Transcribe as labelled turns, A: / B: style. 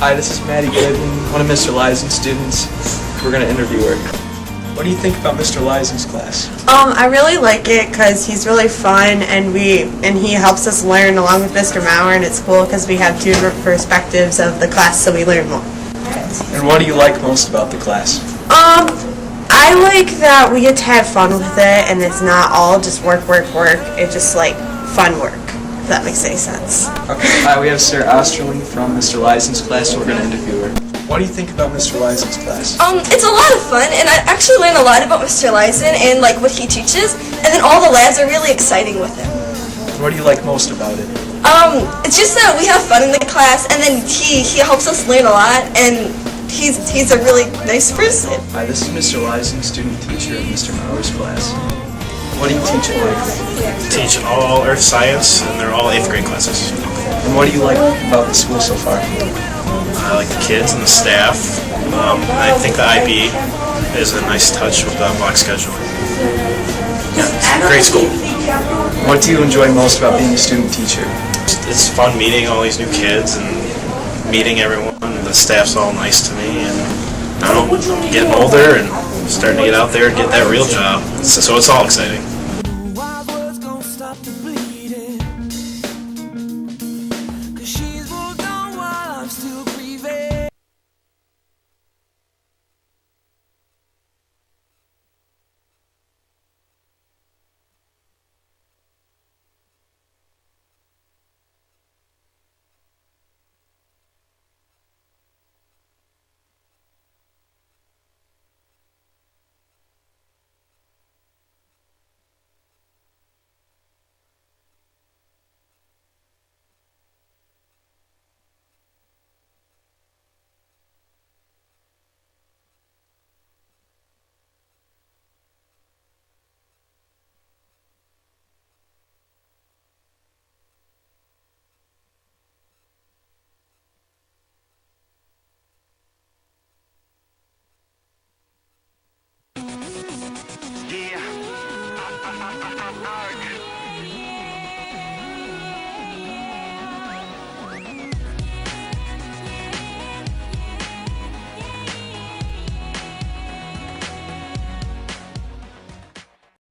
A: Hi, this is Maddie Goodwin, one of Mr. Lysen's students. We're going to interview her. What do you think about Mr. Lysen's class?
B: I really like it because he's really fun, and he helps us learn along with Mr. Maurer, and it's cool because we have two different perspectives of the class, so we learn more.
A: And what do you like most about the class?
B: I like that we get to have fun with it, and it's not all just work. It's just like fun work, if that makes any sense.
A: Okay. Hi, we have Sarah Osterling from Mr. Lysen's class, so we're going to interview her. What do you think about Mr. Lysen's class?
C: It's a lot of fun, and I actually learn a lot about Mr. Lysen and like what he teaches, and then all the labs are really exciting with him.
A: What do you like most about it?
C: It's just that we have fun in the class, and then he helps us learn a lot, and he's a really nice person.
A: Hi, this is Mr. Lysen, student teacher in Mr. Maurer's class. What do you teach at Life?
D: Teach all earth science, and they're all 8th grade classes.
A: And what do you like about the school so far?
D: I like the kids and the staff. I think the IB is a nice touch with the block schedule. Yeah, it's a great school.
A: What do you enjoy most about being a student teacher?
D: It's fun meeting all these new kids and meeting everyone. The staff's all nice to me, and I don't know, I'm getting older and starting to get out there and get that real job. So it's all exciting.